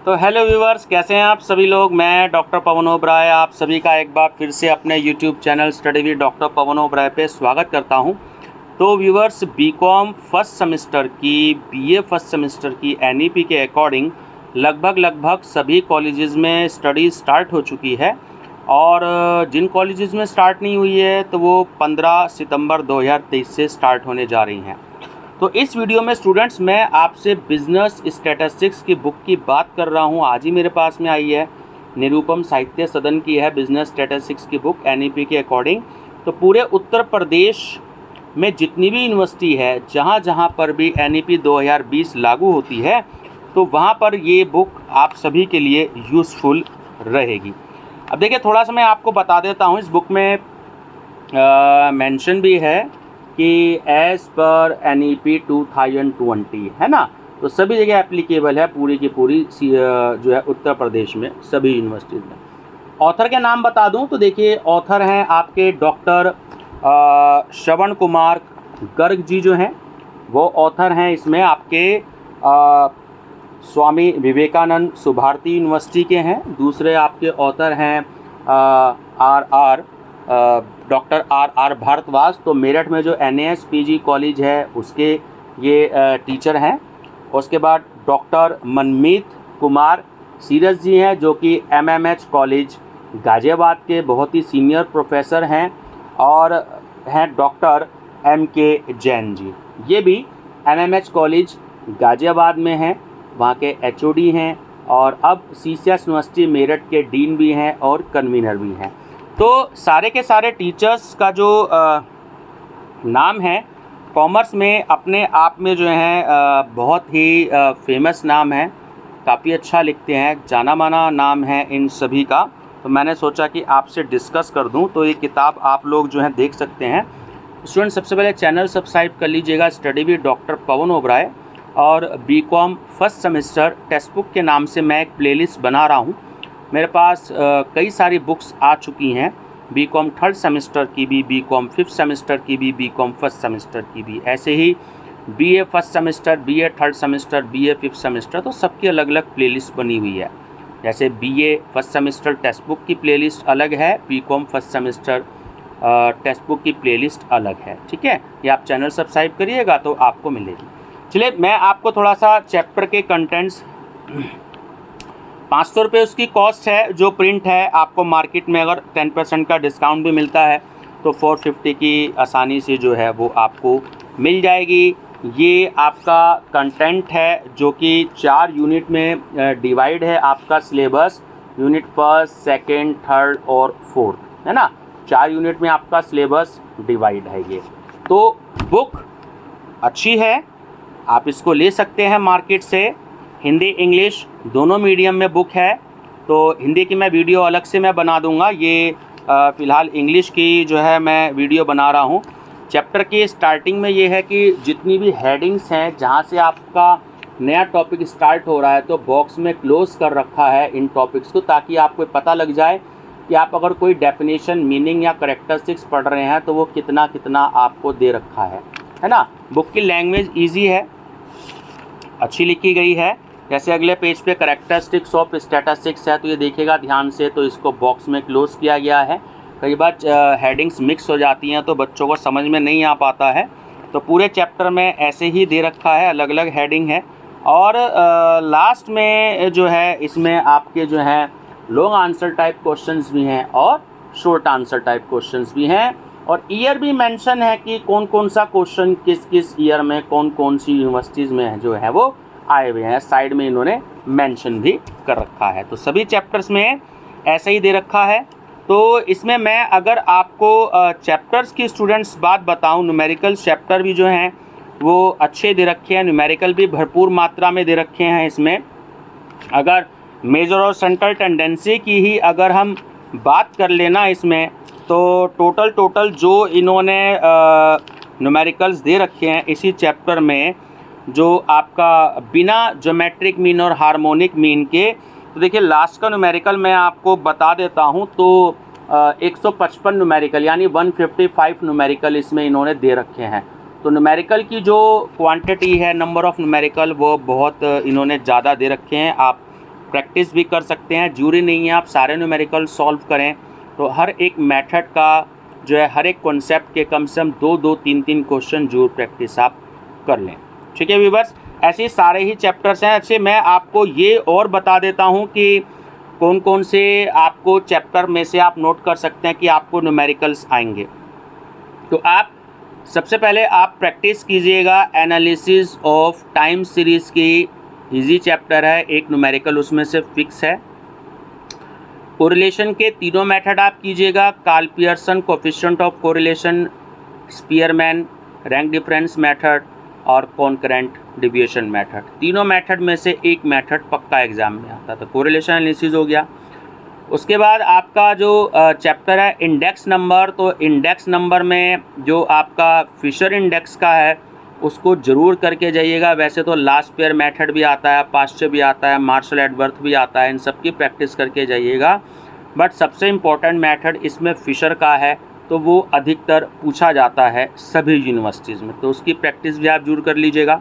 तो hello viewers, कैसे हैं आप सभी लोग। मैं डॉक्टर पवन ओबराय आप सभी का एक बार फिर से अपने YouTube channel study with doctor पवन ओबराय पे स्वागत करता हूं। तो व्यूवर्स, बीकॉम फर्स्ट सेमेस्टर की, बीए फर्स्ट सेमेस्टर की एनईपी के अकॉर्डिंग लगभग सभी कॉलेजेस में स्टडी स्टार्ट हो चुकी है और जिन कॉलेजेस में स्टार्ट नहीं हुई है तो वो 15 सितंबर 2023 से स्टार्ट होने जा रही हैं। तो इस वीडियो में स्टूडेंट्स मैं आपसे बिजनेस स्टैटिस्टिक्स की बुक की बात कर रहा हूँ। आज ही मेरे पास में आई है, निरुपम साहित्य सदन की है बिजनेस स्टैटिस्टिक्स की बुक एनईपी के अकॉर्डिंग। तो पूरे उत्तर प्रदेश में जितनी भी यूनिवर्सिटी है, जहाँ जहाँ पर भी एनईपी 2020 लागू होती है, तो वहाँ पर ये बुक आप सभी के लिए यूज़फुल रहेगी। अब देखिए, थोड़ा सा मैं आपको बता देता हूँ। इस बुक में मेंशन भी है कि एज़ पर एनईपी 2020 है ना, तो सभी जगह एप्लीकेबल है, पूरी की पूरी जो है उत्तर प्रदेश में सभी यूनिवर्सिटीज़ में। ऑथर के नाम बता दूं तो देखिए, ऑथर हैं आपके डॉक्टर श्रवण कुमार गर्ग जी जो हैं, वो ऑथर हैं इसमें आपके स्वामी विवेकानंद सुभारती यूनिवर्सिटी के हैं। दूसरे आपके ऑथर हैं डॉक्टर आर भारद्वाज, तो मेरठ में जो एनएएस पीजी कॉलेज है उसके ये टीचर हैं। उसके बाद डॉक्टर मनमीत कुमार सीरस जी हैं, जो कि एमएमएच कॉलेज गाज़ियाबाद के बहुत ही सीनियर प्रोफेसर हैं, और हैं डॉक्टर एमके जैन जी, ये भी एमएमएच कॉलेज गाज़ियाबाद में हैं, वहाँ के एचओडी हैं, और अब सीसीएस यूनिवर्सिटी मेरठ के डीन भी हैं और कन्वीनर भी हैं। तो सारे के सारे टीचर्स का जो नाम है कॉमर्स में अपने आप में जो है बहुत ही फेमस नाम है, काफ़ी अच्छा लिखते हैं, जाना माना नाम है इन सभी का। तो मैंने सोचा कि आपसे डिस्कस कर दूं। तो ये किताब आप लोग जो है देख सकते हैं। स्टूडेंट, सबसे पहले चैनल सब्सक्राइब कर लीजिएगा, स्टडी विद डॉक्टर पवन ओबराय, और BCom first semester text book के नाम से मैं एक प्लेलिस्ट बना रहा हूँ। मेरे पास कई सारी बुक्स आ चुकी हैं, बीकॉम थर्ड सेमेस्टर की भी, बीकॉम फिफ्थ सेमेस्टर की भी, बीकॉम फर्स्ट सेमेस्टर की भी, ऐसे ही BA first semester, BA third semester, BA fifth semester, तो सबकी अलग अलग प्लेलिस्ट बनी हुई है। जैसे BA first semester text book की प्लेलिस्ट अलग है, B Com first semester text book की प्लेलिस्ट अलग है। ठीक है, ये आप चैनल सब्सक्राइब करिएगा तो आपको मिलेगी। चलिए, मैं आपको थोड़ा सा चैप्टर के कंटेंट्स 500 रुपये उसकी कॉस्ट है, जो प्रिंट है आपको मार्केट में अगर 10% का डिस्काउंट भी मिलता है तो 450 की आसानी से जो है वो आपको मिल जाएगी। ये आपका कंटेंट है जो कि 4 यूनिट में डिवाइड है आपका syllabus, unit first, second, third और फोर्थ, है ना। 4 यूनिट में आपका सिलेबस डिवाइड है ये। तो बुक अच्छी है, आप इसको ले सकते हैं मार्केट से। हिंदी इंग्लिश दोनों मीडियम में बुक है। तो हिंदी की मैं वीडियो अलग से मैं बना दूंगा, ये फ़िलहाल इंग्लिश की जो है मैं वीडियो बना रहा हूँ। चैप्टर की स्टार्टिंग में ये है कि जितनी भी हेडिंग्स हैं, जहाँ से आपका नया टॉपिक स्टार्ट हो रहा है, तो बॉक्स में क्लोज कर रखा है इन टॉपिक्स को, ताकि आपको पता लग जाए कि आप अगर कोई डेफिनेशन, मीनिंग या कैरेक्टरिस्टिक्स पढ़ रहे हैं तो वो कितना कितना आपको दे रखा है ना। बुक की लैंग्वेज ईजी है, अच्छी लिखी गई है। जैसे अगले पेज पे कैरेक्टरिस्टिक्स ऑफ स्टैटिस्टिक्स है, तो ये देखिएगा ध्यान से, तो इसको बॉक्स में क्लोज किया गया है। कई बार हेडिंग्स मिक्स हो जाती हैं तो बच्चों को समझ में नहीं आ पाता है, तो पूरे चैप्टर में ऐसे ही दे रखा है, अलग अलग हेडिंग है। और लास्ट में जो है इसमें आपके जो है लॉन्ग आंसर टाइप क्वेश्चंस भी हैं और शॉर्ट आंसर टाइप क्वेश्चंस भी हैं, और ईयर भी मेंशन है कि कौन कौन सा क्वेश्चन किस किस ईयर में कौन कौन सी यूनिवर्सिटीज़ में जो है वो आए हुए हैं। साइड में इन्होंने मेंशन भी कर रखा है। तो सभी चैप्टर्स में ऐसे ही दे रखा है। तो इसमें मैं अगर आपको चैप्टर्स की स्टूडेंट्स बात बताऊं, न्यूमेरिकल चैप्टर भी जो हैं वो अच्छे दे रखे हैं, न्यूमेरिकल भी भरपूर मात्रा में दे रखे हैं इसमें। अगर मेजर और सेंट्रल टेंडेंसी की ही अगर हम बात कर लेना इसमें, तो टोटल जो इन्होंने न्यूमेरिकल्स दे रखे हैं इसी चैप्टर में, जो आपका बिना ज्योमेट्रिक मीन और हार्मोनिक मीन के, तो देखिए लास्ट का न्यूमेरिकल मैं आपको बता देता हूं। तो 155 न्यूमेरिकल यानी 155 न्यूमेरिकल इसमें इन्होंने दे रखे हैं। तो न्यूमेरिकल की जो क्वांटिटी है, नंबर ऑफ़ न्यूमेरिकल, वो बहुत इन्होंने ज़्यादा दे रखे हैं। आप प्रैक्टिस भी कर सकते हैं। जरूरी नहीं है आप सारे न्यूमेरिकल सॉल्व करें, तो हर एक मेथड का जो है, हर एक कॉन्सेप्ट के कम से कम 2-2, 3-3 क्वेश्चन जरूर प्रैक्टिस आप कर लें। ठीक है व्यूअर्स, ऐसे सारे ही चैप्टर्स हैं। अच्छे, मैं आपको ये और बता देता हूँ कि कौन कौन से आपको चैप्टर में से आप नोट कर सकते हैं कि आपको न्यूमेरिकल्स आएंगे। तो आप सबसे पहले आप प्रैक्टिस कीजिएगा एनालिसिस ऑफ टाइम सीरीज़ की, इजी चैप्टर है, एक न्यूमेरिकल उसमें से फिक्स है। कोरिलेशन के तीनों मेथड आप कीजिएगा, Karl Pearson, coefficient of correlation, Spearman rank difference method और कॉन्करेंट डिविएशन मेथड। तीनों मेथड में से एक मेथड पक्का एग्जाम में आता था। कोरिलेशन एनालिसिस हो गया। उसके बाद आपका जो चैप्टर है इंडेक्स नंबर, तो इंडेक्स नंबर में जो आपका फिशर इंडेक्स का है उसको ज़रूर करके जाइएगा। वैसे तो लास्ट पेयर मेथड भी आता है, पास्चर भी आता है, मार्शल एडवर्थ भी आता है, इन सब की प्रैक्टिस करके जाइएगा। बट सबसे इम्पोर्टेंट मेथड इसमें फिशर का है, तो वो अधिकतर पूछा जाता है सभी यूनिवर्सिटीज़ में, तो उसकी प्रैक्टिस भी आप जरूर कर लीजिएगा।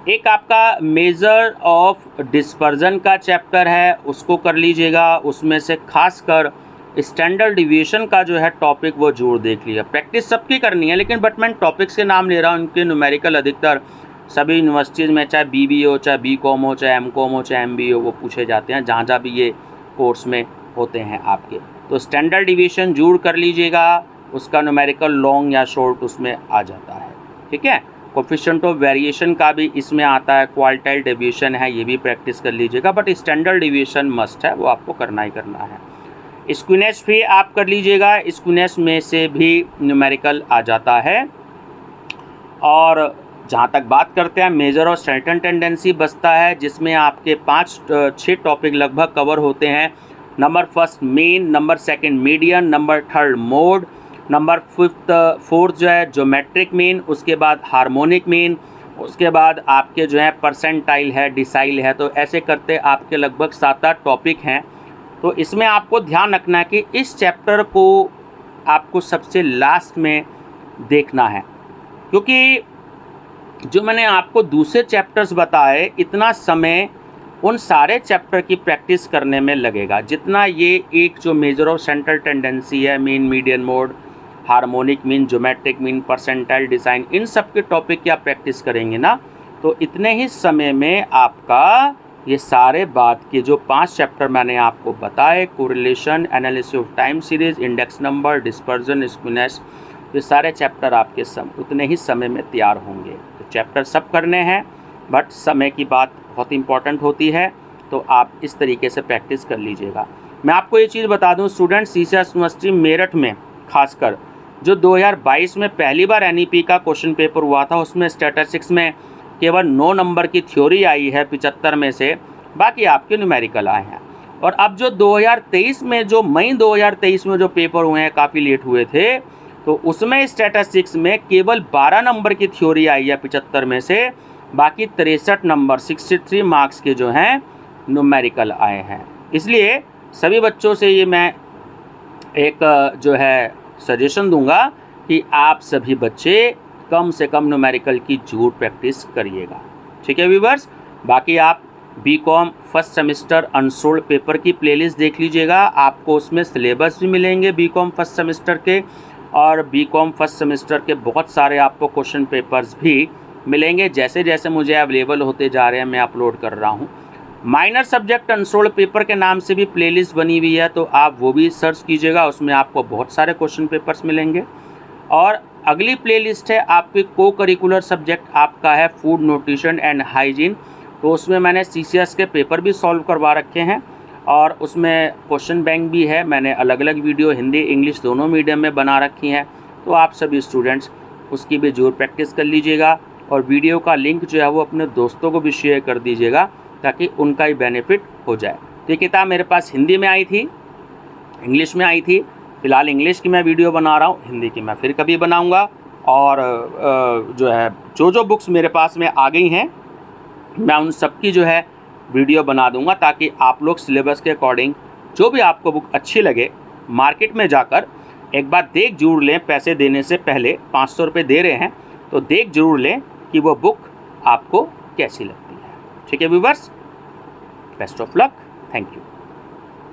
एक आपका मेज़र ऑफ डिस्पर्जन का चैप्टर है, उसको कर लीजिएगा। उसमें से खासकर स्टैंडर्ड डिविएशन का जो है टॉपिक वो जरूर देख लीजिए। प्रैक्टिस सबकी करनी है, लेकिन बट मैं टॉपिक्स के नाम ले रहा हूँ, उनके न्यूमेरिकल अधिकतर सभी यूनिवर्सिटीज़ में, चाहे BBA हो, चाहे BCom हो, चाहे MCom हो, चाहे MBA हो, वो पूछे जाते हैं जहाँ जहाँ भी ये कोर्स में होते हैं आपके। तो स्टैंडर्ड डिविएशन जरूर कर लीजिएगा, उसका न्यूमेरिकल लॉन्ग या शॉर्ट उसमें आ जाता है। ठीक है, कोफिशिएंट ऑफ वेरिएशन का भी इसमें आता है, क्वार्टाइल डिवीजन है, ये भी प्रैक्टिस कर लीजिएगा। बट स्टैंडर्ड डिवीजन मस्ट है, वो आपको करना ही करना है। स्क्विनेस भी आप कर लीजिएगा, स्क्विनेस में से भी न्यूमेरिकल आ जाता है। और जहाँ तक बात करते हैं मेजर और सर्टेन टेंडेंसी बचता है, जिसमें आपके 5-6 टॉपिक लगभग कवर होते हैं। Number first main, number second median, number third mode, number fourth जो है ज्योमेट्रिक मीन, उसके बाद हार्मोनिक मीन, उसके बाद आपके जो है परसेंटाइल है, डिसाइल है। तो ऐसे करते आपके लगभग 7-8 टॉपिक हैं। तो इसमें आपको ध्यान रखना है कि इस चैप्टर को आपको सबसे लास्ट में देखना है, क्योंकि जो मैंने आपको दूसरे चैप्टर्स बताए, इतना समय उन सारे चैप्टर की प्रैक्टिस करने में लगेगा जितना ये एक जो मेजर ऑफ सेंट्रल टेंडेंसी है, mean, median mode, harmonic mean, geometric mean, percentile, design, इन सब के टॉपिक की आप प्रैक्टिस करेंगे ना, तो इतने ही समय में आपका ये सारे बात के जो 5 चैप्टर मैंने आपको बताए, correlation, analysis of time series, index number, dispersion, skewness, ये सारे चैप्टर आपके उतने ही समय में तैयार होंगे। तो चैप्टर सब करने हैं, बट समय की बात बहुत इंपॉर्टेंट होती है, तो आप इस तरीके से प्रैक्टिस कर लीजिएगा। मैं आपको ये चीज़ बता दूं, स्टूडेंट CCS यूनिवर्सिटी मेरठ में खासकर जो 2022 में पहली बार NEP का क्वेश्चन पेपर हुआ था, उसमें स्टैटिस्टिक्स में केवल 9 नंबर की थ्योरी आई है 75 में से, बाकी आपके न्यूमेरिकल आए हैं। और अब जो 2023 में, जो मई 2023 में जो पेपर हुए हैं, काफ़ी लेट हुए थे, तो उसमें स्टैटिस्टिक्स में केवल 12 नंबर की थ्योरी आई है 75 में से, बाकी 63 नंबर 63 मार्क्स के जो हैं न्यूमेरिकल आए हैं। इसलिए सभी बच्चों से ये मैं एक जो है सजेशन दूंगा कि आप सभी बच्चे कम से कम न्यूमेरिकल की जरूर प्रैक्टिस करिएगा। ठीक है व्यूअर्स, बाकी आप BCom first semester unsold paper की प्लेलिस्ट देख लीजिएगा, आपको उसमें सिलेबस भी मिलेंगे BCom फर्स्ट सेमेस्टर के, और BCom फर्स्ट सेमेस्टर के बहुत सारे आपको क्वेश्चन पेपर्स भी मिलेंगे। जैसे जैसे मुझे अवेलेबल होते जा रहे हैं मैं अपलोड कर रहा हूँ। माइनर सब्जेक्ट अनसोल्ड पेपर के नाम से भी प्लेलिस्ट बनी हुई है, तो आप वो भी सर्च कीजिएगा, उसमें आपको बहुत सारे क्वेश्चन पेपर्स मिलेंगे। और अगली प्लेलिस्ट है आपके को करिकुलर सब्जेक्ट, आपका है फूड न्यूट्रिशन एंड हाइजीन, तो उसमें मैंने CCS के पेपर भी सॉल्व करवा रखे हैं, और उसमें क्वेश्चन बैंक भी है। मैंने अलग अलग वीडियो हिंदी इंग्लिश दोनों मीडियम में बना रखी हैं, तो आप सभी स्टूडेंट्स उसकी भी जरूर प्रैक्टिस कर लीजिएगा। और वीडियो का लिंक जो है वो अपने दोस्तों को भी शेयर कर दीजिएगा, ताकि उनका ही बेनिफिट हो जाए। तो ये किताब मेरे पास हिंदी में आई थी, इंग्लिश में आई थी, फ़िलहाल इंग्लिश की मैं वीडियो बना रहा हूँ, हिंदी की मैं फिर कभी बनाऊँगा। और जो है जो बुक्स मेरे पास में आ गई हैं, मैं उन सब की जो है वीडियो बना दूंगा, ताकि आप लोग सिलेबस के अकॉर्डिंग जो भी आपको बुक अच्छी लगे मार्केट में जाकर एक बार देख जरूर लें। पैसे देने से पहले 500 रुपये दे रहे हैं, तो देख जरूर लें कि वो बुक आपको कैसी लगती है। ठीक है viewers, best of luck, thank you.